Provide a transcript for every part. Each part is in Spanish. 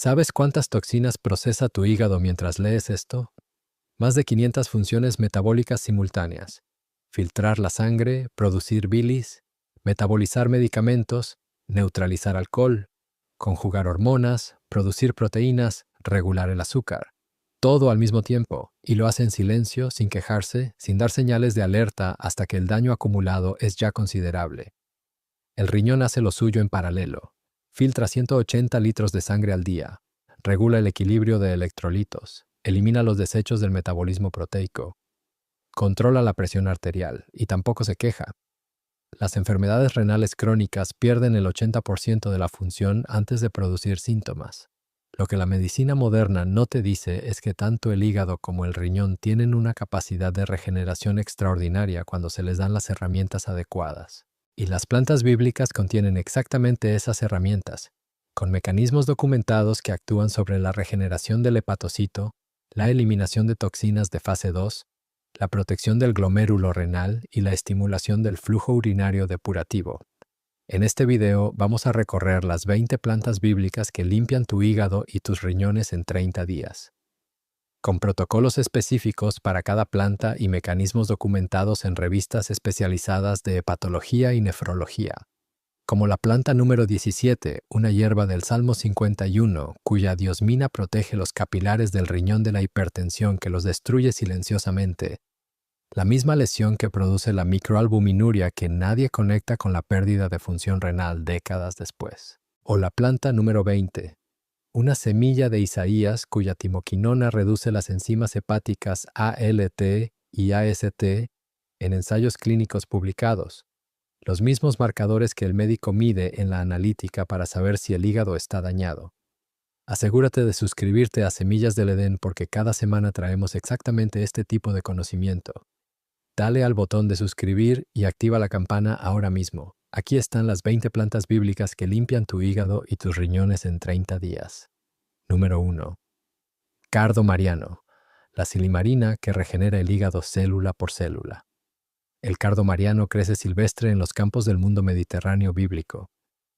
¿Sabes cuántas toxinas procesa tu hígado mientras lees esto? Más de 500 funciones metabólicas simultáneas. Filtrar la sangre, producir bilis, metabolizar medicamentos, neutralizar alcohol, conjugar hormonas, producir proteínas, regular el azúcar. Todo al mismo tiempo, y lo hace en silencio, sin quejarse, sin dar señales de alerta hasta que el daño acumulado es ya considerable. El riñón hace lo suyo en paralelo. Filtra 180 litros de sangre al día. Regula el equilibrio de electrolitos. Elimina los desechos del metabolismo proteico. Controla la presión arterial y tampoco se queja. Las enfermedades renales crónicas pierden el 80% de la función antes de producir síntomas. Lo que la medicina moderna no te dice es que tanto el hígado como el riñón tienen una capacidad de regeneración extraordinaria cuando se les dan las herramientas adecuadas. Y las plantas bíblicas contienen exactamente esas herramientas, con mecanismos documentados que actúan sobre la regeneración del hepatocito, la eliminación de toxinas de fase 2, la protección del glomérulo renal y la estimulación del flujo urinario depurativo. En este video vamos a recorrer las 20 plantas bíblicas que limpian tu hígado y tus riñones en 30 días. Con protocolos específicos para cada planta y mecanismos documentados en revistas especializadas de hepatología y nefrología. Como la planta número 17, una hierba del Salmo 51, cuya diosmina protege los capilares del riñón de la hipertensión que los destruye silenciosamente. La misma lesión que produce la microalbuminuria que nadie conecta con la pérdida de función renal décadas después. O la planta número 20, una semilla de Isaías cuya timoquinona reduce las enzimas hepáticas ALT y AST en ensayos clínicos publicados, los mismos marcadores que el médico mide en la analítica para saber si el hígado está dañado. Asegúrate de suscribirte a Semillas del Edén porque cada semana traemos exactamente este tipo de conocimiento. Dale al botón de suscribir y activa la campana ahora mismo. Aquí están las 20 plantas bíblicas que limpian tu hígado y tus riñones en 30 días. Número 1. Cardo mariano, la silimarina que regenera el hígado célula por célula. El cardo mariano crece silvestre en los campos del mundo mediterráneo bíblico.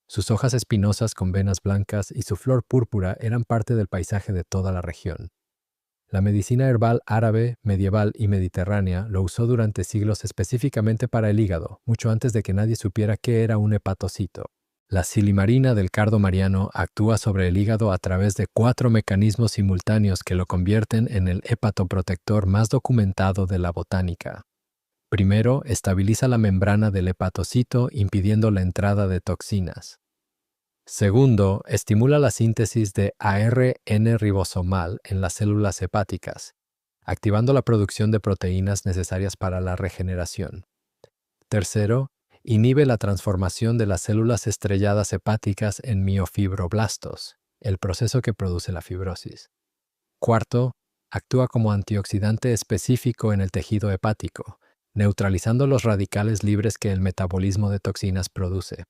Sus hojas espinosas con venas blancas y su flor púrpura eran parte del paisaje de toda la región. La medicina herbal árabe, medieval y mediterránea lo usó durante siglos específicamente para el hígado, mucho antes de que nadie supiera qué era un hepatocito. La silimarina del cardo mariano actúa sobre el hígado a través de 4 mecanismos simultáneos que lo convierten en el hepatoprotector más documentado de la botánica. Primero, estabiliza la membrana del hepatocito impidiendo la entrada de toxinas. Segundo, estimula la síntesis de ARN ribosomal en las células hepáticas, activando la producción de proteínas necesarias para la regeneración. Tercero, inhibe la transformación de las células estrelladas hepáticas en miofibroblastos, el proceso que produce la fibrosis. Cuarto, actúa como antioxidante específico en el tejido hepático, neutralizando los radicales libres que el metabolismo de toxinas produce.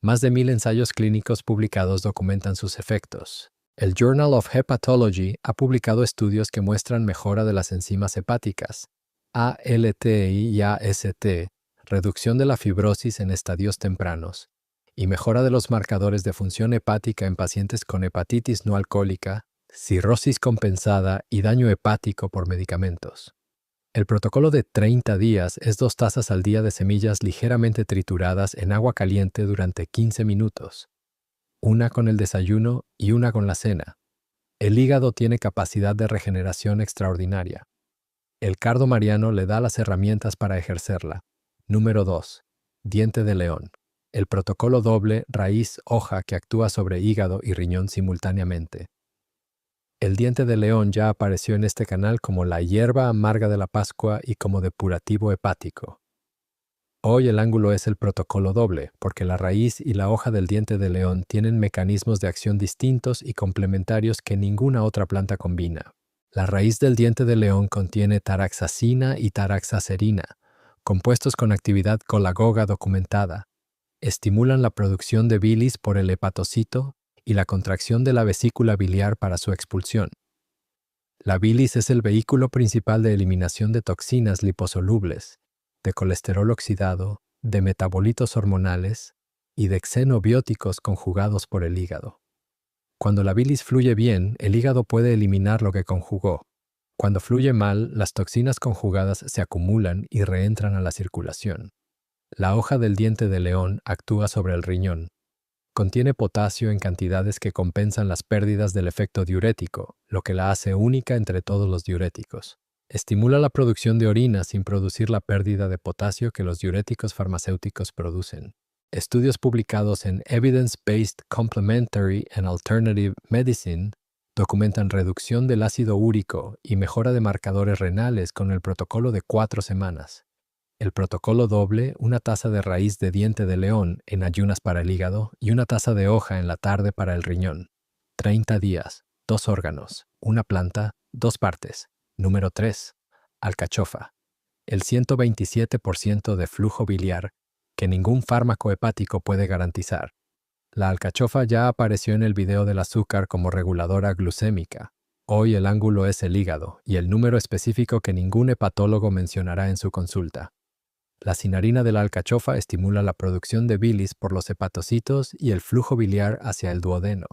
Más de 1000 ensayos clínicos publicados documentan sus efectos. El Journal of Hepatology ha publicado estudios que muestran mejora de las enzimas hepáticas, ALT y AST, reducción de la fibrosis en estadios tempranos, y mejora de los marcadores de función hepática en pacientes con hepatitis no alcohólica, cirrosis compensada y daño hepático por medicamentos. El protocolo de 30 días es 2 tazas al día de semillas ligeramente trituradas en agua caliente durante 15 minutos. Una con el desayuno y una con la cena. El hígado tiene capacidad de regeneración extraordinaria. El cardo mariano le da las herramientas para ejercerla. Número 2. Diente de león. El protocolo doble raíz-hoja que actúa sobre hígado y riñón simultáneamente. El diente de león ya apareció en este canal como la hierba amarga de la Pascua y como depurativo hepático. Hoy el ángulo es el protocolo doble, porque la raíz y la hoja del diente de león tienen mecanismos de acción distintos y complementarios que ninguna otra planta combina. La raíz del diente de león contiene taraxacina y taraxacerina, compuestos con actividad colagoga documentada. Estimulan la producción de bilis por el hepatocito y la contracción de la vesícula biliar para su expulsión. La bilis es el vehículo principal de eliminación de toxinas liposolubles, de colesterol oxidado, de metabolitos hormonales y de xenobióticos conjugados por el hígado. Cuando la bilis fluye bien, el hígado puede eliminar lo que conjugó. Cuando fluye mal, las toxinas conjugadas se acumulan y reentran a la circulación. La hoja del diente de león actúa sobre el riñón. Contiene potasio en cantidades que compensan las pérdidas del efecto diurético, lo que la hace única entre todos los diuréticos. Estimula la producción de orina sin producir la pérdida de potasio que los diuréticos farmacéuticos producen. Estudios publicados en Evidence-Based Complementary and Alternative Medicine documentan reducción del ácido úrico y mejora de marcadores renales con el protocolo de 4 semanas. El protocolo doble, una taza de raíz de diente de león en ayunas para el hígado y una taza de hoja en la tarde para el riñón. 30 días, 2 órganos, una planta, 2 partes. Número 3. Alcachofa. El 127% de flujo biliar que ningún fármaco hepático puede garantizar. La alcachofa ya apareció en el video del azúcar como reguladora glucémica. Hoy el ángulo es el hígado y el número específico que ningún hepatólogo mencionará en su consulta. La cinarina de la alcachofa estimula la producción de bilis por los hepatocitos y el flujo biliar hacia el duodeno.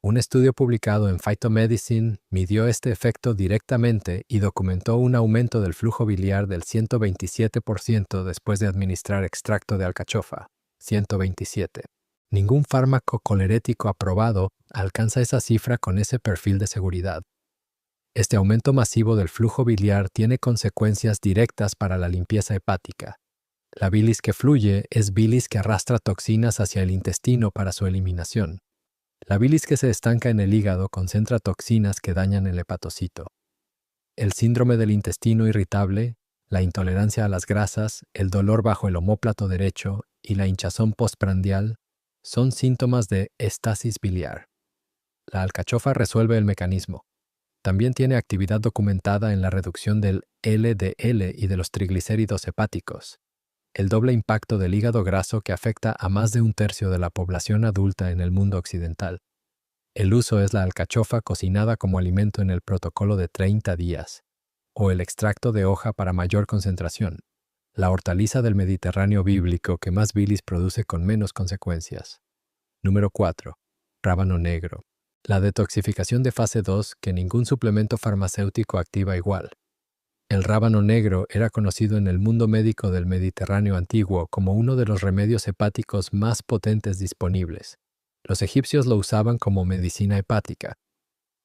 Un estudio publicado en Phytomedicine midió este efecto directamente y documentó un aumento del flujo biliar del 127% después de administrar extracto de alcachofa. 127. Ningún fármaco colerético aprobado alcanza esa cifra con ese perfil de seguridad. Este aumento masivo del flujo biliar tiene consecuencias directas para la limpieza hepática. La bilis que fluye es bilis que arrastra toxinas hacia el intestino para su eliminación. La bilis que se estanca en el hígado concentra toxinas que dañan el hepatocito. El síndrome del intestino irritable, la intolerancia a las grasas, el dolor bajo el omóplato derecho y la hinchazón postprandial son síntomas de estasis biliar. La alcachofa resuelve el mecanismo. También tiene actividad documentada en la reducción del LDL y de los triglicéridos hepáticos. El doble impacto del hígado graso que afecta a más de un tercio de la población adulta en el mundo occidental. El uso es la alcachofa cocinada como alimento en el protocolo de 30 días, o el extracto de hoja para mayor concentración, la hortaliza del Mediterráneo bíblico que más bilis produce con menos consecuencias. Número 4. Rábano negro. La detoxificación de fase 2 que ningún suplemento farmacéutico activa igual. El rábano negro era conocido en el mundo médico del Mediterráneo antiguo como uno de los remedios hepáticos más potentes disponibles. Los egipcios lo usaban como medicina hepática.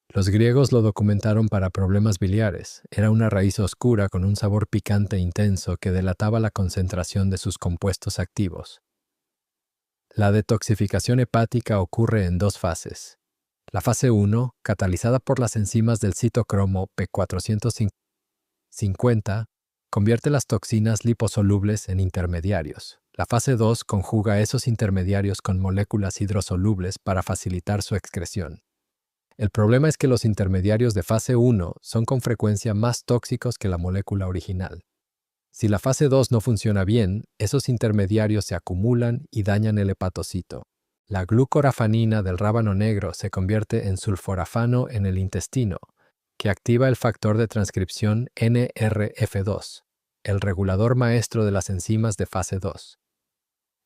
Los griegos lo documentaron para problemas biliares. Era una raíz oscura con un sabor picante intenso que delataba la concentración de sus compuestos activos. La detoxificación hepática ocurre en 2 fases. La fase 1, catalizada por las enzimas del citocromo P450, convierte las toxinas liposolubles en intermediarios. La fase 2 conjuga esos intermediarios con moléculas hidrosolubles para facilitar su excreción. El problema es que los intermediarios de fase 1 son con frecuencia más tóxicos que la molécula original. Si la fase 2 no funciona bien, esos intermediarios se acumulan y dañan el hepatocito. La glucorafanina del rábano negro se convierte en sulforafano en el intestino, que activa el factor de transcripción NRF2, el regulador maestro de las enzimas de fase 2.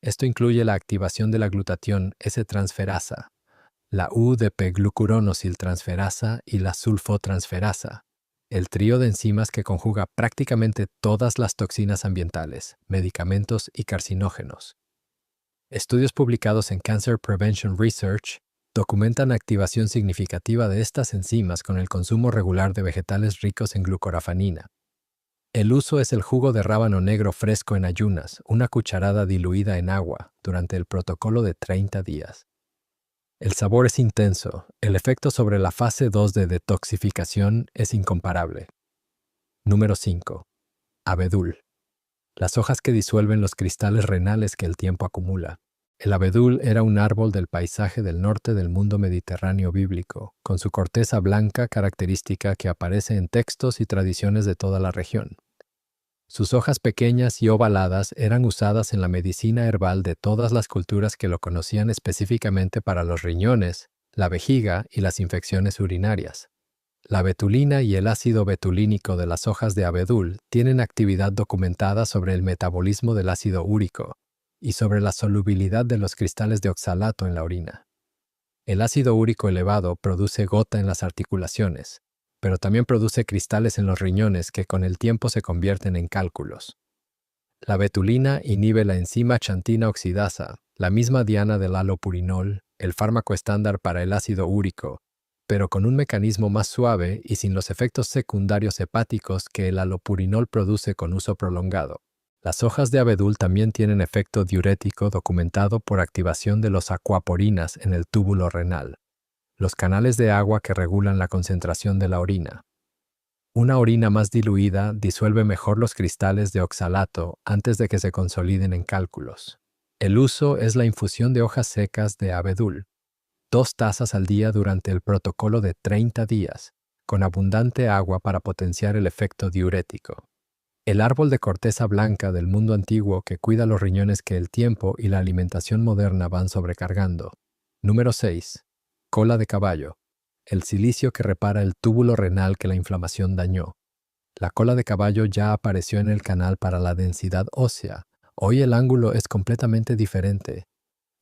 Esto incluye la activación de la glutatión S-transferasa, la UDP-glucuronosiltransferasa y la sulfotransferasa, el trío de enzimas que conjuga prácticamente todas las toxinas ambientales, medicamentos y carcinógenos. Estudios publicados en Cancer Prevention Research documentan activación significativa de estas enzimas con el consumo regular de vegetales ricos en glucorafanina. El uso es el jugo de rábano negro fresco en ayunas, una cucharada diluida en agua, durante el protocolo de 30 días. El sabor es intenso, el efecto sobre la fase 2 de detoxificación es incomparable. Número 5. Abedul. Las hojas que disuelven los cristales renales que el tiempo acumula. El abedul era un árbol del paisaje del norte del mundo mediterráneo bíblico, con su corteza blanca característica que aparece en textos y tradiciones de toda la región. Sus hojas pequeñas y ovaladas eran usadas en la medicina herbal de todas las culturas que lo conocían específicamente para los riñones, la vejiga y las infecciones urinarias. La betulina y el ácido betulínico de las hojas de abedul tienen actividad documentada sobre el metabolismo del ácido úrico y sobre la solubilidad de los cristales de oxalato en la orina. El ácido úrico elevado produce gota en las articulaciones, pero también produce cristales en los riñones que con el tiempo se convierten en cálculos. La betulina inhibe la enzima xantina oxidasa, la misma diana del allopurinol, el fármaco estándar para el ácido úrico, pero con un mecanismo más suave y sin los efectos secundarios hepáticos que el allopurinol produce con uso prolongado. Las hojas de abedul también tienen efecto diurético documentado por activación de los aquaporinas en el túbulo renal, los canales de agua que regulan la concentración de la orina. Una orina más diluida disuelve mejor los cristales de oxalato antes de que se consoliden en cálculos. El uso es la infusión de hojas secas de abedul, 2 tazas al día durante el protocolo de 30 días, con abundante agua para potenciar el efecto diurético. El árbol de corteza blanca del mundo antiguo que cuida los riñones que el tiempo y la alimentación moderna van sobrecargando. Número 6. Cola de caballo. El silicio que repara el túbulo renal que la inflamación dañó. La cola de caballo ya apareció en el canal para la densidad ósea. Hoy el ángulo es completamente diferente.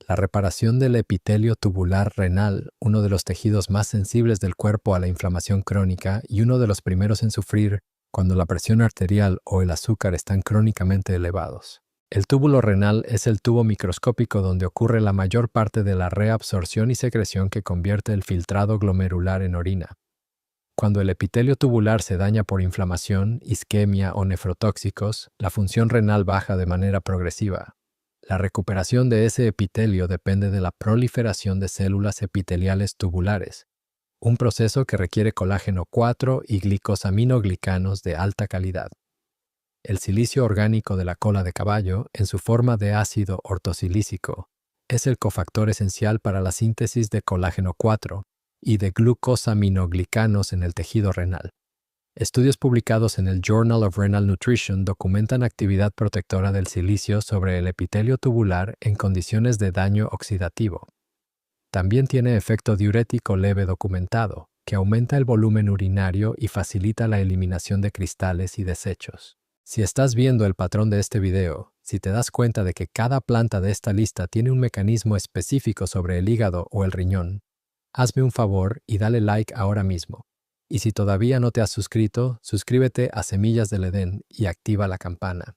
La reparación del epitelio tubular renal, uno de los tejidos más sensibles del cuerpo a la inflamación crónica y uno de los primeros en sufrir cuando la presión arterial o el azúcar están crónicamente elevados. El túbulo renal es el tubo microscópico donde ocurre la mayor parte de la reabsorción y secreción que convierte el filtrado glomerular en orina. Cuando el epitelio tubular se daña por inflamación, isquemia o nefrotóxicos, la función renal baja de manera progresiva. La recuperación de ese epitelio depende de la proliferación de células epiteliales tubulares, un proceso que requiere colágeno 4 y glicosaminoglicanos de alta calidad. El silicio orgánico de la cola de caballo, en su forma de ácido ortosilícico, es el cofactor esencial para la síntesis de colágeno 4 y de glucosaminoglicanos en el tejido renal. Estudios publicados en el Journal of Renal Nutrition documentan actividad protectora del silicio sobre el epitelio tubular en condiciones de daño oxidativo. También tiene efecto diurético leve documentado, que aumenta el volumen urinario y facilita la eliminación de cristales y desechos. Si estás viendo el patrón de este video, si te das cuenta de que cada planta de esta lista tiene un mecanismo específico sobre el hígado o el riñón, hazme un favor y dale like ahora mismo. Y si todavía no te has suscrito, suscríbete a Semillas del Edén y activa la campana.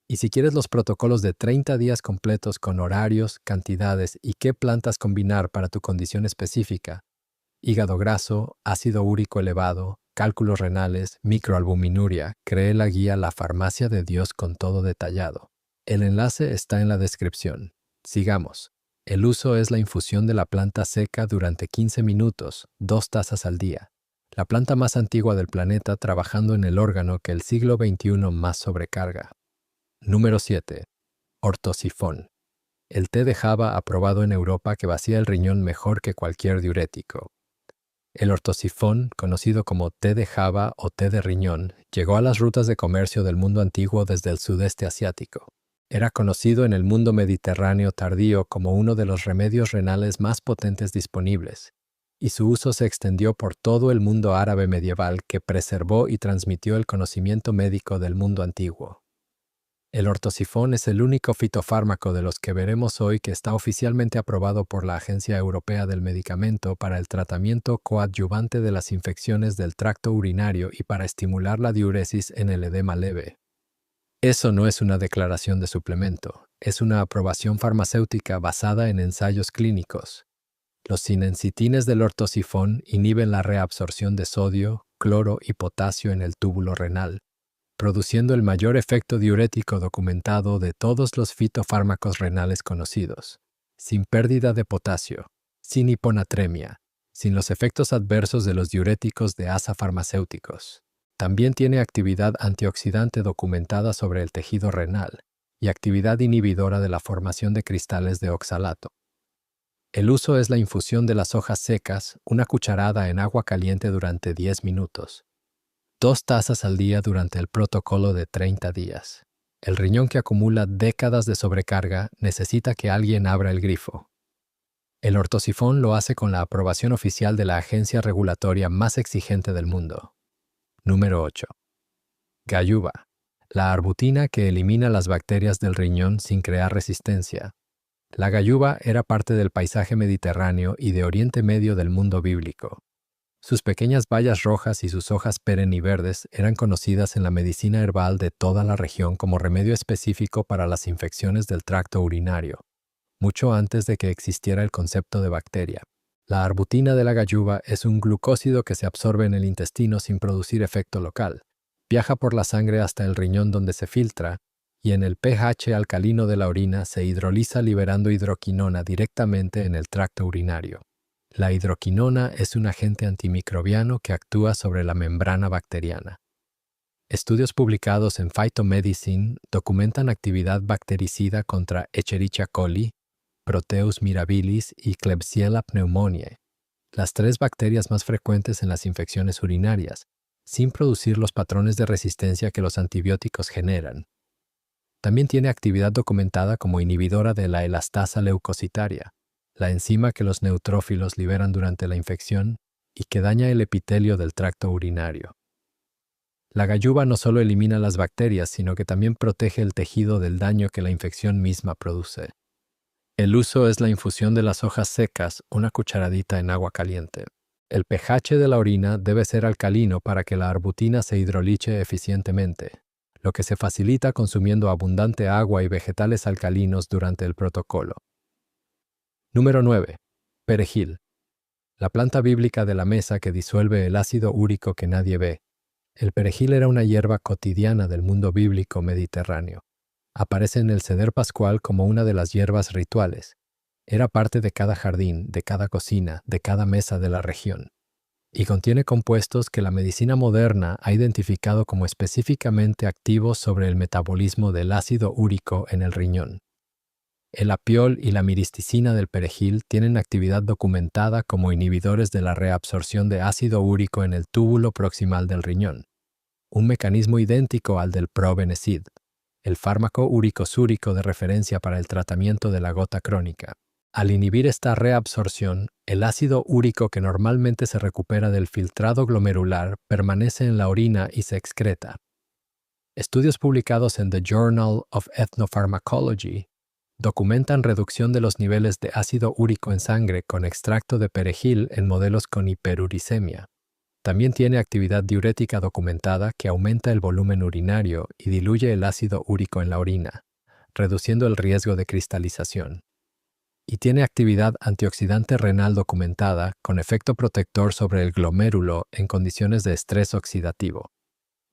Y si quieres los protocolos de 30 días completos con horarios, cantidades y qué plantas combinar para tu condición específica, hígado graso, ácido úrico elevado, cálculos renales, microalbuminuria, cree la guía La Farmacia de Dios con todo detallado. El enlace está en la descripción. Sigamos. El uso es la infusión de la planta seca durante 15 minutos, 2 tazas al día. La planta más antigua del planeta trabajando en el órgano que el siglo XXI más sobrecarga. Número 7. Ortosifón. El té de java aprobado en Europa que vacía el riñón mejor que cualquier diurético. El ortosifón, conocido como té de java o té de riñón, llegó a las rutas de comercio del mundo antiguo desde el sudeste asiático. Era conocido en el mundo mediterráneo tardío como uno de los remedios renales más potentes disponibles, y su uso se extendió por todo el mundo árabe medieval que preservó y transmitió el conocimiento médico del mundo antiguo. El ortosifón es el único fitofármaco de los que veremos hoy que está oficialmente aprobado por la Agencia Europea del Medicamento para el tratamiento coadyuvante de las infecciones del tracto urinario y para estimular la diuresis en el edema leve. Eso no es una declaración de suplemento, es una aprobación farmacéutica basada en ensayos clínicos. Los sinencitines del ortosifón inhiben la reabsorción de sodio, cloro y potasio en el túbulo renal, produciendo el mayor efecto diurético documentado de todos los fitofármacos renales conocidos, sin pérdida de potasio, sin hiponatremia, sin los efectos adversos de los diuréticos de asa farmacéuticos. También tiene actividad antioxidante documentada sobre el tejido renal y actividad inhibidora de la formación de cristales de oxalato. El uso es la infusión de las hojas secas, una cucharada en agua caliente durante 10 minutos. 2 tazas al día durante el protocolo de 30 días. El riñón que acumula décadas de sobrecarga necesita que alguien abra el grifo. El ortosifón lo hace con la aprobación oficial de la agencia regulatoria más exigente del mundo. Número 8. Galluva. La arbutina que elimina las bacterias del riñón sin crear resistencia. La gayuba era parte del paisaje mediterráneo y de Oriente Medio del mundo bíblico. Sus pequeñas bayas rojas y sus hojas perenniverdes eran conocidas en la medicina herbal de toda la región como remedio específico para las infecciones del tracto urinario, mucho antes de que existiera el concepto de bacteria. La arbutina de la gayuba es un glucósido que se absorbe en el intestino sin producir efecto local. Viaja por la sangre hasta el riñón donde se filtra y en el pH alcalino de la orina se hidroliza liberando hidroquinona directamente en el tracto urinario. La hidroquinona es un agente antimicrobiano que actúa sobre la membrana bacteriana. Estudios publicados en Phytomedicine documentan actividad bactericida contra Escherichia coli, Proteus mirabilis y Klebsiella pneumoniae, las 3 bacterias más frecuentes en las infecciones urinarias, sin producir los patrones de resistencia que los antibióticos generan. También tiene actividad documentada como inhibidora de la elastasa leucocitaria, la enzima que los neutrófilos liberan durante la infección y que daña el epitelio del tracto urinario. La gayuba no solo elimina las bacterias, sino que también protege el tejido del daño que la infección misma produce. El uso es la infusión de las hojas secas, una cucharadita en agua caliente. El pH de la orina debe ser alcalino para que la arbutina se hidroliche eficientemente, lo que se facilita consumiendo abundante agua y vegetales alcalinos durante el protocolo. Número 9. Perejil. La planta bíblica de la mesa que disuelve el ácido úrico que nadie ve. El perejil era una hierba cotidiana del mundo bíblico mediterráneo. Aparece en el Seder Pascual como una de las hierbas rituales. Era parte de cada jardín, de cada cocina, de cada mesa de la región. Y contiene compuestos que la medicina moderna ha identificado como específicamente activos sobre el metabolismo del ácido úrico en el riñón. El apiol y la miristicina del perejil tienen actividad documentada como inhibidores de la reabsorción de ácido úrico en el túbulo proximal del riñón, un mecanismo idéntico al del probenecid, el fármaco uricosúrico de referencia para el tratamiento de la gota crónica. Al inhibir esta reabsorción, el ácido úrico que normalmente se recupera del filtrado glomerular permanece en la orina y se excreta. Estudios publicados en The Journal of Ethnopharmacology documentan reducción de los niveles de ácido úrico en sangre con extracto de perejil en modelos con hiperuricemia. También tiene actividad diurética documentada que aumenta el volumen urinario y diluye el ácido úrico en la orina, reduciendo el riesgo de cristalización. Y tiene actividad antioxidante renal documentada con efecto protector sobre el glomérulo en condiciones de estrés oxidativo.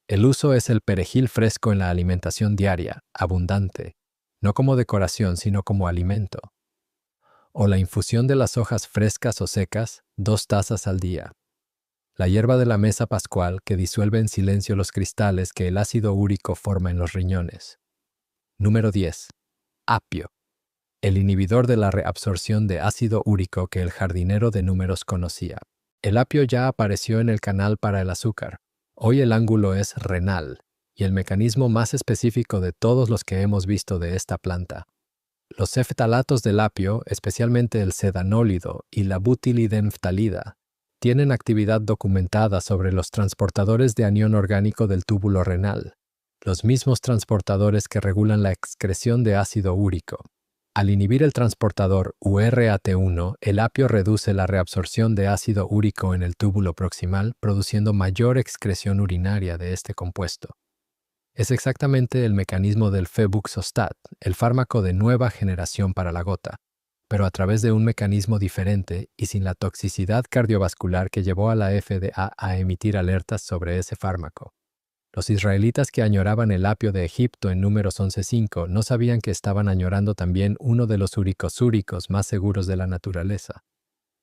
El uso es el perejil fresco en la alimentación diaria, abundante, no como decoración sino como alimento. O la infusión de las hojas frescas o secas, 2 tazas al día. La hierba de la mesa pascual que disuelve en silencio los cristales que el ácido úrico forma en los riñones. Número 10. Apio. El inhibidor de la reabsorción de ácido úrico que el jardinero de números conocía. El apio ya apareció en el canal para el azúcar. Hoy el ángulo es renal, y el mecanismo más específico de todos los que hemos visto de esta planta. Los ceftalatos del apio, especialmente el sedanólido y la butilidemftalida, tienen actividad documentada sobre los transportadores de anión orgánico del túbulo renal, los mismos transportadores que regulan la excreción de ácido úrico. Al inhibir el transportador URAT1, el apio reduce la reabsorción de ácido úrico en el túbulo proximal, produciendo mayor excreción urinaria de este compuesto. Es exactamente el mecanismo del febuxostat, el fármaco de nueva generación para la gota, pero a través de un mecanismo diferente y sin la toxicidad cardiovascular que llevó a la FDA a emitir alertas sobre ese fármaco. Los israelitas que añoraban el apio de Egipto en Números 11:5 no sabían que estaban añorando también uno de los uricosúricos más seguros de la naturaleza.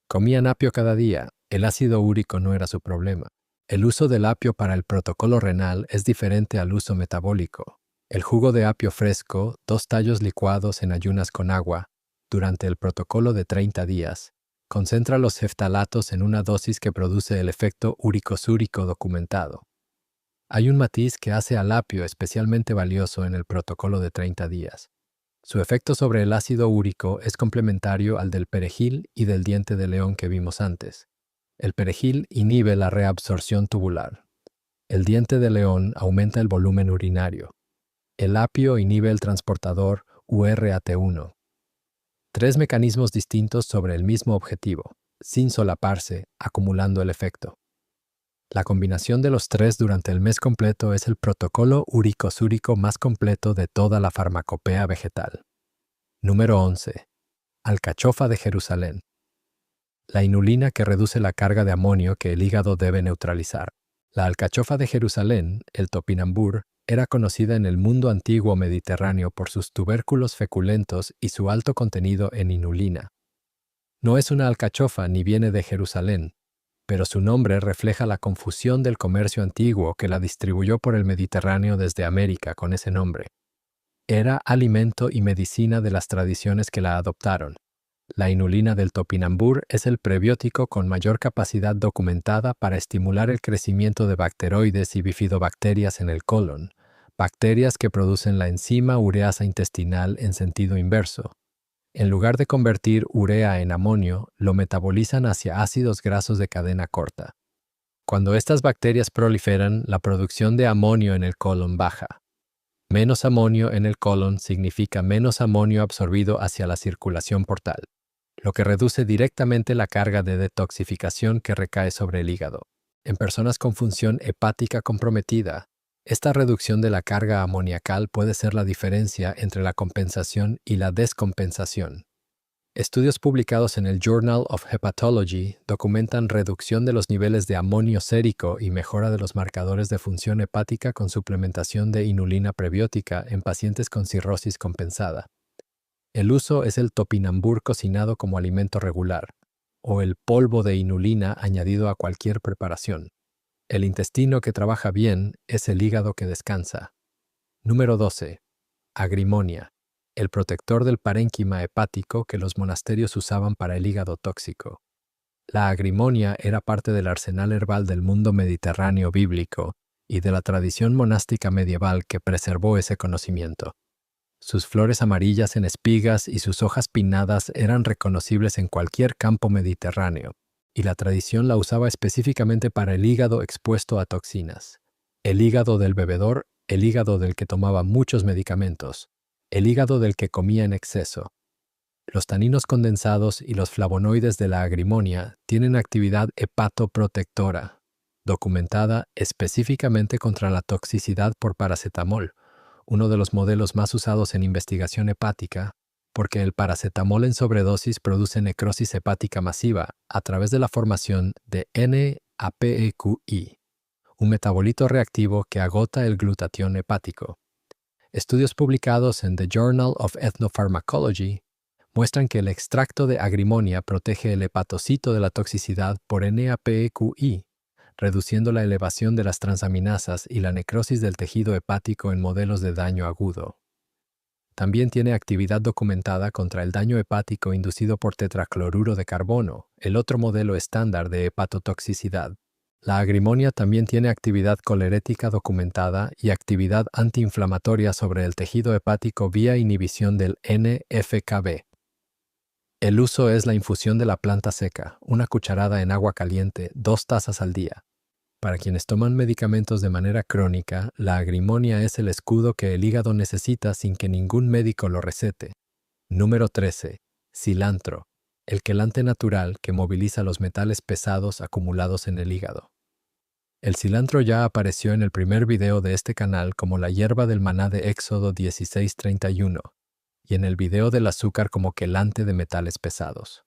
Comían apio cada día, el ácido úrico no era su problema. El uso del apio para el protocolo renal es diferente al uso metabólico. El jugo de apio fresco, 2 tallos licuados en ayunas con agua, durante el protocolo de 30 días, concentra los ceftalatos en una dosis que produce el efecto uricosúrico documentado. Hay un matiz que hace al apio especialmente valioso en el protocolo de 30 días. Su efecto sobre el ácido úrico es complementario al del perejil y del diente de león que vimos antes. El perejil inhibe la reabsorción tubular. El diente de león aumenta el volumen urinario. El apio inhibe el transportador URAT1. Tres mecanismos distintos sobre el mismo objetivo, sin solaparse, acumulando el efecto. La combinación de los tres durante el mes completo es el protocolo uricosúrico más completo de toda la farmacopea vegetal. Número 11. Alcachofa de Jerusalén. La inulina que reduce la carga de amonio que el hígado debe neutralizar. La alcachofa de Jerusalén, el topinambur, era conocida en el mundo antiguo mediterráneo por sus tubérculos feculentos y su alto contenido en inulina. No es una alcachofa ni viene de Jerusalén, pero su nombre refleja la confusión del comercio antiguo que la distribuyó por el Mediterráneo desde América con ese nombre. Era alimento y medicina de las tradiciones que la adoptaron. La inulina del topinambur es el prebiótico con mayor capacidad documentada para estimular el crecimiento de bacteroides y bifidobacterias en el colon, bacterias que producen la enzima ureasa intestinal en sentido inverso. En lugar de convertir urea en amonio, lo metabolizan hacia ácidos grasos de cadena corta. Cuando estas bacterias proliferan, la producción de amonio en el colon baja. Menos amonio en el colon significa menos amonio absorbido hacia la circulación portal, lo que reduce directamente la carga de detoxificación que recae sobre el hígado. En personas con función hepática comprometida, esta reducción de la carga amoniacal puede ser la diferencia entre la compensación y la descompensación. Estudios publicados en el Journal of Hepatology documentan reducción de los niveles de amonio sérico y mejora de los marcadores de función hepática con suplementación de inulina prebiótica en pacientes con cirrosis compensada. El uso es el topinambur cocinado como alimento regular, o el polvo de inulina añadido a cualquier preparación. El intestino que trabaja bien es el hígado que descansa. Número 12. Agrimonia, el protector del parénquima hepático que los monasterios usaban para el hígado tóxico. La agrimonia era parte del arsenal herbal del mundo mediterráneo bíblico y de la tradición monástica medieval que preservó ese conocimiento. Sus flores amarillas en espigas y sus hojas pinnadas eran reconocibles en cualquier campo mediterráneo, y la tradición la usaba específicamente para el hígado expuesto a toxinas. El hígado del bebedor, el hígado del que tomaba muchos medicamentos, el hígado del que comía en exceso. Los taninos condensados y los flavonoides de la agrimonia tienen actividad hepatoprotectora, documentada específicamente contra la toxicidad por paracetamol, uno de los modelos más usados en investigación hepática, porque el paracetamol en sobredosis produce necrosis hepática masiva a través de la formación de NAPEQI, un metabolito reactivo que agota el glutatión hepático. Estudios publicados en The Journal of Ethnopharmacology muestran que el extracto de agrimonia protege el hepatocito de la toxicidad por NAPEQI, reduciendo la elevación de las transaminasas y la necrosis del tejido hepático en modelos de daño agudo. También tiene actividad documentada contra el daño hepático inducido por tetracloruro de carbono, el otro modelo estándar de hepatotoxicidad. La agrimonia también tiene actividad colerética documentada y actividad antiinflamatoria sobre el tejido hepático vía inhibición del NF-κB. El uso es la infusión de la planta seca, una cucharada en agua caliente, 2 tazas al día. Para quienes toman medicamentos de manera crónica, la agrimonia es el escudo que el hígado necesita sin que ningún médico lo recete. Número 13. Cilantro, el quelante natural que moviliza los metales pesados acumulados en el hígado. El cilantro ya apareció en el primer video de este canal como la hierba del maná de Éxodo 16:31 y en el video del azúcar como quelante de metales pesados.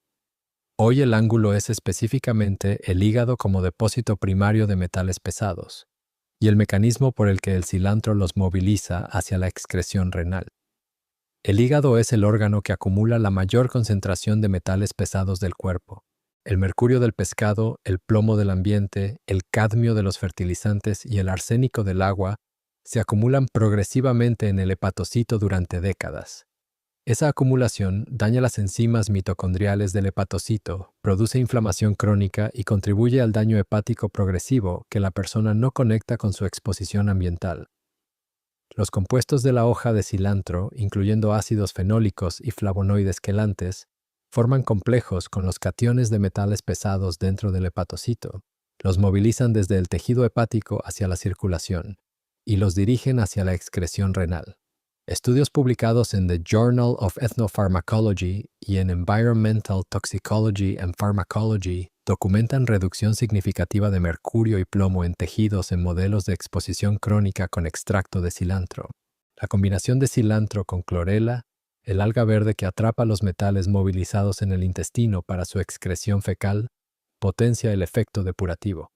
Hoy el ángulo es específicamente el hígado como depósito primario de metales pesados y el mecanismo por el que el cilantro los moviliza hacia la excreción renal. El hígado es el órgano que acumula la mayor concentración de metales pesados del cuerpo. El mercurio del pescado, el plomo del ambiente, el cadmio de los fertilizantes y el arsénico del agua se acumulan progresivamente en el hepatocito durante décadas. Esa acumulación daña las enzimas mitocondriales del hepatocito, produce inflamación crónica y contribuye al daño hepático progresivo que la persona no conecta con su exposición ambiental. Los compuestos de la hoja de cilantro, incluyendo ácidos fenólicos y flavonoides quelantes, forman complejos con los cationes de metales pesados dentro del hepatocito, los movilizan desde el tejido hepático hacia la circulación y los dirigen hacia la excreción renal. Estudios publicados en The Journal of Ethnopharmacology y en Environmental Toxicology and Pharmacology documentan reducción significativa de mercurio y plomo en tejidos en modelos de exposición crónica con extracto de cilantro. La combinación de cilantro con clorela, el alga verde que atrapa los metales movilizados en el intestino para su excreción fecal, potencia el efecto depurativo.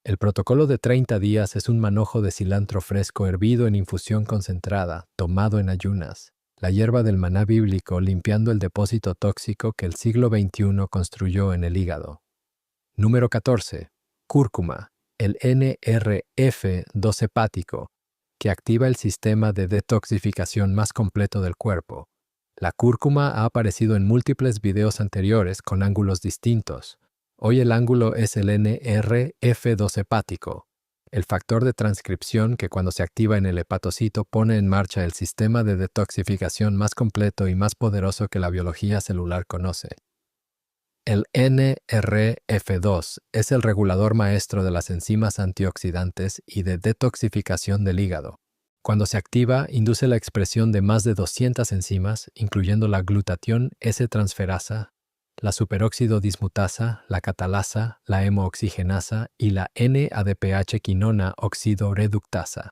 El protocolo de 30 días es un manojo de cilantro fresco hervido en infusión concentrada, tomado en ayunas, la hierba del maná bíblico limpiando el depósito tóxico que el siglo XXI construyó en el hígado. Número 14. Cúrcuma, el NRF2 hepático, que activa el sistema de detoxificación más completo del cuerpo. La cúrcuma ha aparecido en múltiples videos anteriores con ángulos distintos. Hoy el ángulo es el NRF2 hepático, el factor de transcripción que cuando se activa en el hepatocito pone en marcha el sistema de detoxificación más completo y más poderoso que la biología celular conoce. El NRF2 es el regulador maestro de las enzimas antioxidantes y de detoxificación del hígado. Cuando se activa, induce la expresión de más de 200 enzimas, incluyendo la glutatión S-transferasa, la superóxido dismutasa, la catalasa, la hemooxigenasa y la N-ADPH quinona oxidoreductasa.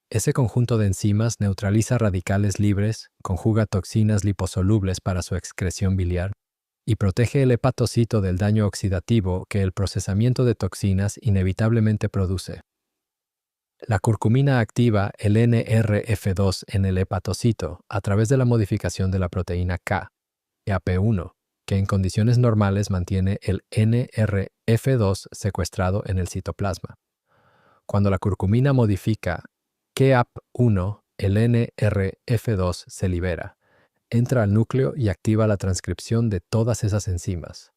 Ese conjunto de enzimas neutraliza radicales libres, conjuga toxinas liposolubles para su excreción biliar y protege el hepatocito del daño oxidativo que el procesamiento de toxinas inevitablemente produce. La curcumina activa el NRF2 en el hepatocito a través de la modificación de la proteína K, EAP1, que en condiciones normales mantiene el NRF2 secuestrado en el citoplasma. Cuando la curcumina modifica KEAP1, el NRF2 se libera, entra al núcleo y activa la transcripción de todas esas enzimas.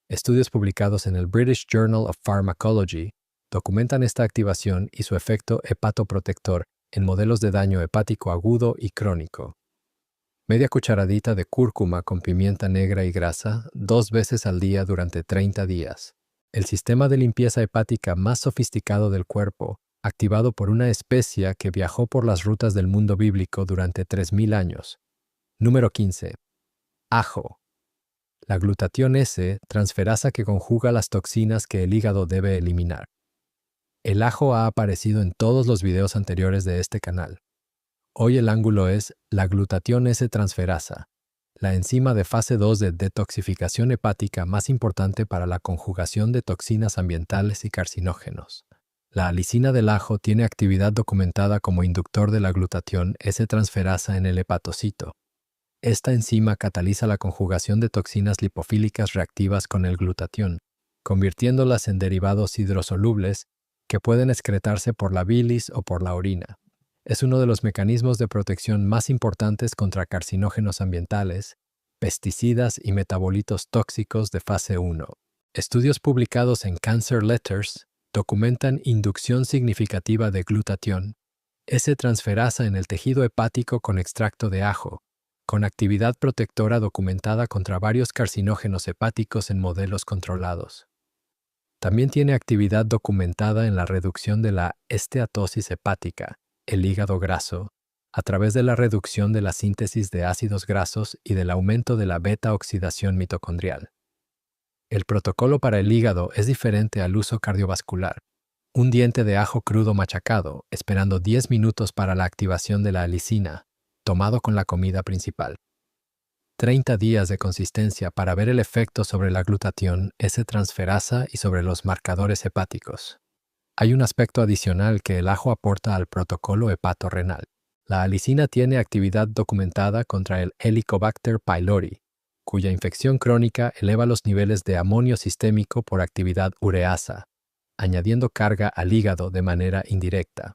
Estudios publicados en el British Journal of Pharmacology documentan esta activación y su efecto hepatoprotector en modelos de daño hepático agudo y crónico. Media cucharadita de cúrcuma con pimienta negra y grasa 2 veces al día durante 30 días. El sistema de limpieza hepática más sofisticado del cuerpo, activado por una especia que viajó por las rutas del mundo bíblico durante 3000 años. Número 15. Ajo. La glutatión S, transferasa que conjuga las toxinas que el hígado debe eliminar. El ajo ha aparecido en todos los videos anteriores de este canal. Hoy el ángulo es la glutatión S-transferasa, la enzima de fase 2 de detoxificación hepática más importante para la conjugación de toxinas ambientales y carcinógenos. La alicina del ajo tiene actividad documentada como inductor de la glutatión S-transferasa en el hepatocito. Esta enzima cataliza la conjugación de toxinas lipofílicas reactivas con el glutatión, convirtiéndolas en derivados hidrosolubles que pueden excretarse por la bilis o por la orina. Es uno de los mecanismos de protección más importantes contra carcinógenos ambientales, pesticidas y metabolitos tóxicos de fase 1. Estudios publicados en Cancer Letters documentan inducción significativa de glutatión, S-transferasa en el tejido hepático con extracto de ajo, con actividad protectora documentada contra varios carcinógenos hepáticos en modelos controlados. También tiene actividad documentada en la reducción de la esteatosis hepática, el hígado graso, a través de la reducción de la síntesis de ácidos grasos y del aumento de la beta-oxidación mitocondrial. El protocolo para el hígado es diferente al uso cardiovascular. Un diente de ajo crudo machacado, esperando 10 minutos para la activación de la alicina, tomado con la comida principal. 30 días de consistencia para ver el efecto sobre la glutatión S-transferasa y sobre los marcadores hepáticos. Hay un aspecto adicional que el ajo aporta al protocolo hepatorrenal. La alicina tiene actividad documentada contra el Helicobacter pylori, cuya infección crónica eleva los niveles de amonio sistémico por actividad ureasa, añadiendo carga al hígado de manera indirecta.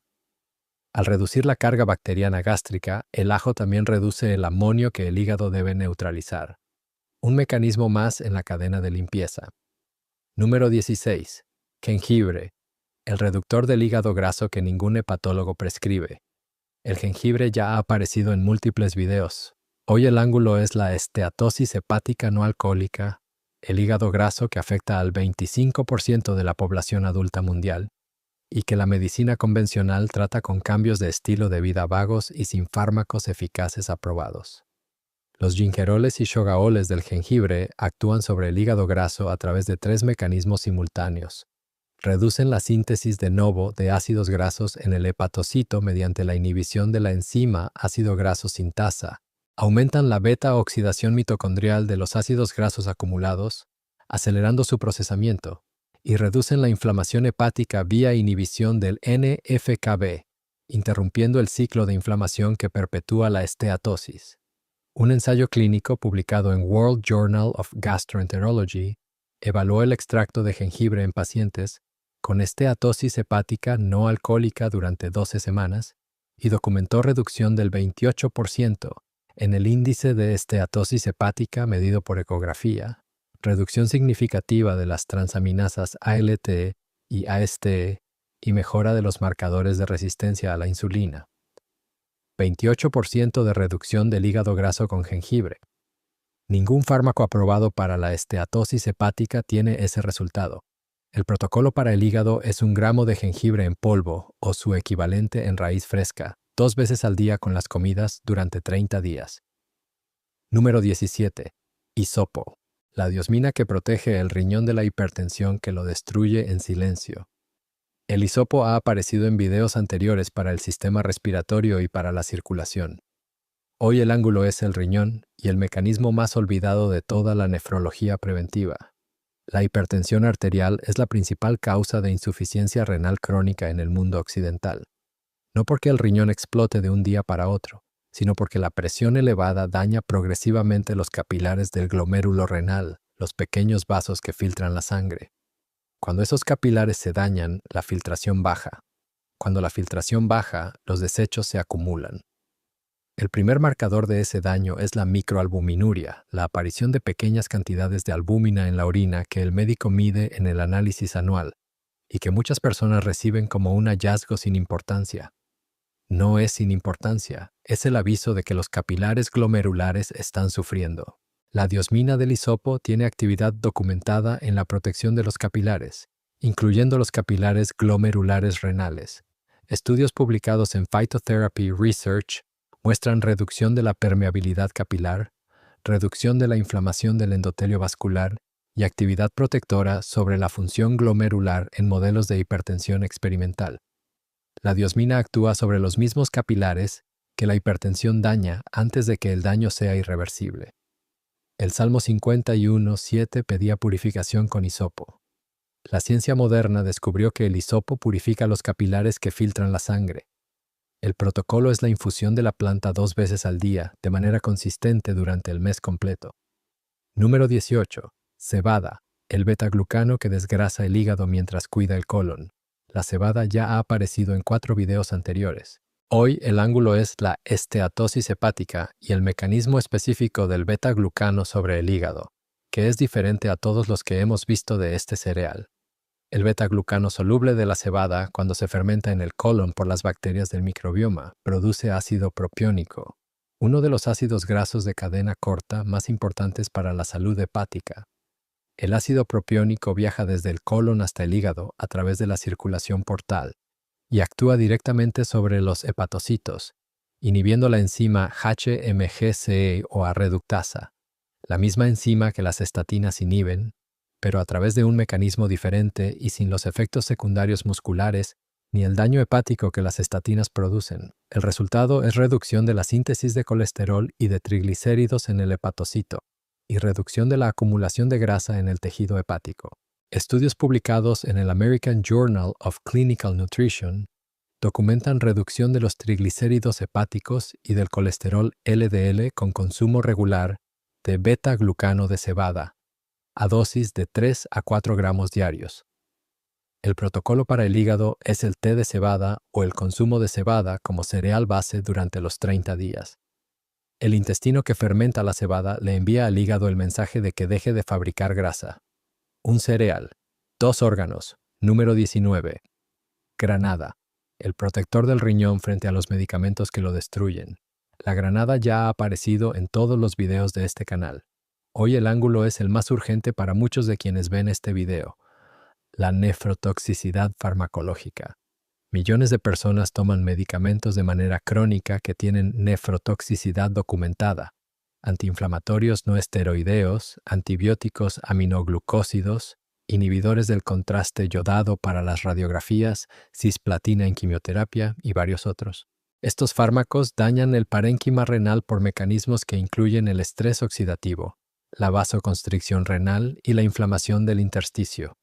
Al reducir la carga bacteriana gástrica, el ajo también reduce el amonio que el hígado debe neutralizar. Un mecanismo más en la cadena de limpieza. Número 16. Jengibre. El reductor del hígado graso que ningún hepatólogo prescribe. El jengibre ya ha aparecido en múltiples videos. Hoy el ángulo es la esteatosis hepática no alcohólica, el hígado graso que afecta al 25% de la población adulta mundial, y que la medicina convencional trata con cambios de estilo de vida vagos y sin fármacos eficaces aprobados. Los gingeroles y shogaoles del jengibre actúan sobre el hígado graso a través de 3 mecanismos simultáneos. Reducen la síntesis de novo de ácidos grasos en el hepatocito mediante la inhibición de la enzima ácido graso sintasa. Aumentan la beta-oxidación mitocondrial de los ácidos grasos acumulados, acelerando su procesamiento, y reducen la inflamación hepática vía inhibición del NF-κB, interrumpiendo el ciclo de inflamación que perpetúa la esteatosis. Un ensayo clínico publicado en World Journal of Gastroenterology evaluó el extracto de jengibre en pacientes con esteatosis hepática no alcohólica durante 12 semanas y documentó reducción del 28% en el índice de esteatosis hepática medido por ecografía, reducción significativa de las transaminasas ALT y AST y mejora de los marcadores de resistencia a la insulina. 28% de reducción del hígado graso con jengibre. Ningún fármaco aprobado para la esteatosis hepática tiene ese resultado. El protocolo para el hígado es 1 gramo de jengibre en polvo o su equivalente en raíz fresca, 2 veces al día con las comidas durante 30 días. Número 17. Hisopo. La diosmina que protege el riñón de la hipertensión que lo destruye en silencio. El hisopo ha aparecido en videos anteriores para el sistema respiratorio y para la circulación. Hoy el ángulo es el riñón y el mecanismo más olvidado de toda la nefrología preventiva. La hipertensión arterial es la principal causa de insuficiencia renal crónica en el mundo occidental. No porque el riñón explote de un día para otro, sino porque la presión elevada daña progresivamente los capilares del glomérulo renal, los pequeños vasos que filtran la sangre. Cuando esos capilares se dañan, la filtración baja. Cuando la filtración baja, los desechos se acumulan. El primer marcador de ese daño es la microalbuminuria, la aparición de pequeñas cantidades de albúmina en la orina que el médico mide en el análisis anual y que muchas personas reciben como un hallazgo sin importancia. No es sin importancia, es el aviso de que los capilares glomerulares están sufriendo. La diosmina del hisopo tiene actividad documentada en la protección de los capilares, incluyendo los capilares glomerulares renales. Estudios publicados en Phytotherapy Research muestran reducción de la permeabilidad capilar, reducción de la inflamación del endotelio vascular y actividad protectora sobre la función glomerular en modelos de hipertensión experimental. La diosmina actúa sobre los mismos capilares que la hipertensión daña antes de que el daño sea irreversible. El Salmo 51:7 pedía purificación con hisopo. La ciencia moderna descubrió que el hisopo purifica los capilares que filtran la sangre. El protocolo es la infusión de la planta 2 veces al día, de manera consistente durante el mes completo. Número 18. Cebada, el betaglucano que desgrasa el hígado mientras cuida el colon. La cebada ya ha aparecido en 4 videos anteriores. Hoy el ángulo es la esteatosis hepática y el mecanismo específico del betaglucano sobre el hígado, que es diferente a todos los que hemos visto de este cereal. El betaglucano soluble de la cebada, cuando se fermenta en el colon por las bacterias del microbioma, produce ácido propiónico, uno de los ácidos grasos de cadena corta más importantes para la salud hepática. El ácido propiónico viaja desde el colon hasta el hígado a través de la circulación portal y actúa directamente sobre los hepatocitos, inhibiendo la enzima HMG-CE o A-reductasa, la misma enzima que las estatinas inhiben, pero a través de un mecanismo diferente y sin los efectos secundarios musculares ni el daño hepático que las estatinas producen. El resultado es reducción de la síntesis de colesterol y de triglicéridos en el hepatocito y reducción de la acumulación de grasa en el tejido hepático. Estudios publicados en el American Journal of Clinical Nutrition documentan reducción de los triglicéridos hepáticos y del colesterol LDL con consumo regular de beta-glucano de cebada, a dosis de 3 a 4 gramos diarios. El protocolo para el hígado es el té de cebada o el consumo de cebada como cereal base durante los 30 días. El intestino que fermenta la cebada le envía al hígado el mensaje de que deje de fabricar grasa. Un cereal. 2 órganos. Número 19. Granada. El protector del riñón frente a los medicamentos que lo destruyen. La granada ya ha aparecido en todos los videos de este canal. Hoy el ángulo es el más urgente para muchos de quienes ven este video. La nefrotoxicidad farmacológica. Millones de personas toman medicamentos de manera crónica que tienen nefrotoxicidad documentada, antiinflamatorios no esteroideos, antibióticos aminoglucósidos, inhibidores del contraste yodado para las radiografías, cisplatina en quimioterapia y varios otros. Estos fármacos dañan el parénquima renal por mecanismos que incluyen el estrés oxidativo, la vasoconstricción renal y la inflamación del intersticio.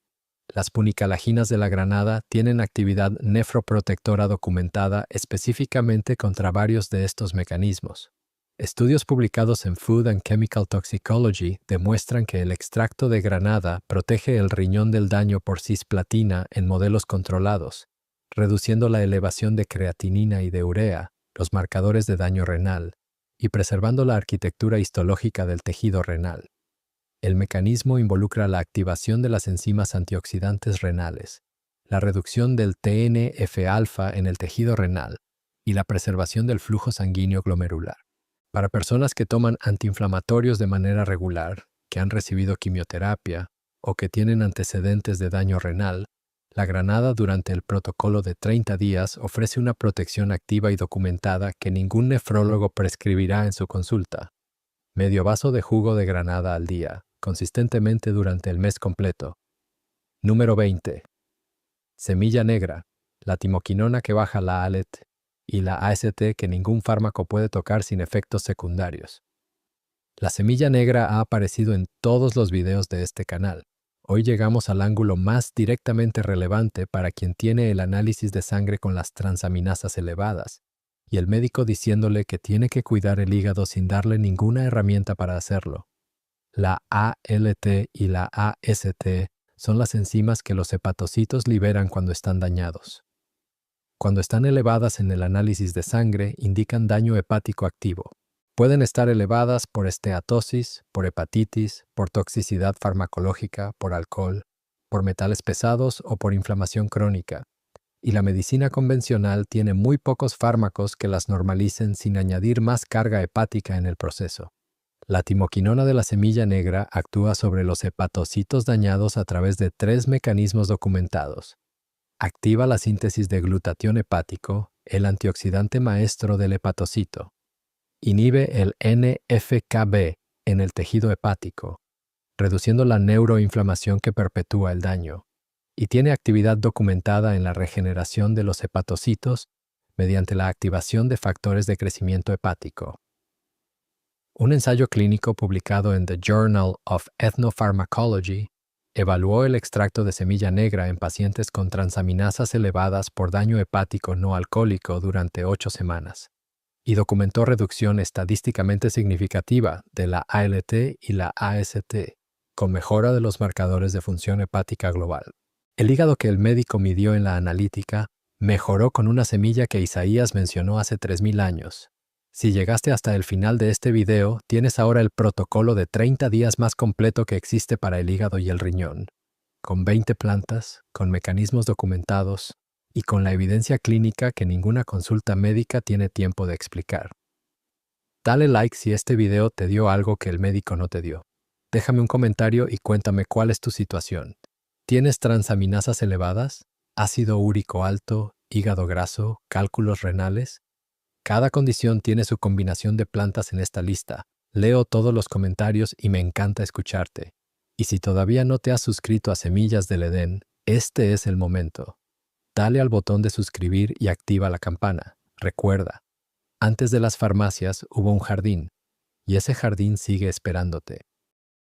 Las punicalaginas de la granada tienen actividad nefroprotectora documentada específicamente contra varios de estos mecanismos. Estudios publicados en Food and Chemical Toxicology demuestran que el extracto de granada protege el riñón del daño por cisplatina en modelos controlados, reduciendo la elevación de creatinina y de urea, los marcadores de daño renal, y preservando la arquitectura histológica del tejido renal. El mecanismo involucra la activación de las enzimas antioxidantes renales, la reducción del TNF-alfa en el tejido renal y la preservación del flujo sanguíneo glomerular. Para personas que toman antiinflamatorios de manera regular, que han recibido quimioterapia o que tienen antecedentes de daño renal, la granada durante el protocolo de 30 días ofrece una protección activa y documentada que ningún nefrólogo prescribirá en su consulta. Medio vaso de jugo de granada al día, consistentemente durante el mes completo. Número 20. Semilla negra, la timoquinona que baja la ALT y la AST que ningún fármaco puede tocar sin efectos secundarios. La semilla negra ha aparecido en todos los videos de este canal. Hoy llegamos al ángulo más directamente relevante para quien tiene el análisis de sangre con las transaminasas elevadas, y el médico diciéndole que tiene que cuidar el hígado sin darle ninguna herramienta para hacerlo. La ALT y la AST son las enzimas que los hepatocitos liberan cuando están dañados. Cuando están elevadas en el análisis de sangre, indican daño hepático activo. Pueden estar elevadas por esteatosis, por hepatitis, por toxicidad farmacológica, por alcohol, por metales pesados o por inflamación crónica. Y la medicina convencional tiene muy pocos fármacos que las normalicen sin añadir más carga hepática en el proceso. La timoquinona de la semilla negra actúa sobre los hepatocitos dañados a través de 3 mecanismos documentados. Activa la síntesis de glutatión hepático, el antioxidante maestro del hepatocito. Inhibe el NF-κB en el tejido hepático, reduciendo la neuroinflamación que perpetúa el daño. Y tiene actividad documentada en la regeneración de los hepatocitos mediante la activación de factores de crecimiento hepático. Un ensayo clínico publicado en The Journal of Ethnopharmacology evaluó el extracto de semilla negra en pacientes con transaminasas elevadas por daño hepático no alcohólico durante 8 semanas y documentó reducción estadísticamente significativa de la ALT y la AST, con mejora de los marcadores de función hepática global. El hígado que el médico midió en la analítica mejoró con una semilla que Isaías mencionó hace 3000 años. Si llegaste hasta el final de este video, tienes ahora el protocolo de 30 días más completo que existe para el hígado y el riñón, con 20 plantas, con mecanismos documentados y con la evidencia clínica que ninguna consulta médica tiene tiempo de explicar. Dale like si este video te dio algo que el médico no te dio. Déjame un comentario y cuéntame cuál es tu situación. ¿Tienes transaminasas elevadas? ¿Ácido úrico alto? ¿Hígado graso? ¿Cálculos renales? Cada condición tiene su combinación de plantas en esta lista. Leo todos los comentarios y me encanta escucharte. Y si todavía no te has suscrito a Semillas del Edén, este es el momento. Dale al botón de suscribir y activa la campana. Recuerda, antes de las farmacias hubo un jardín, y ese jardín sigue esperándote.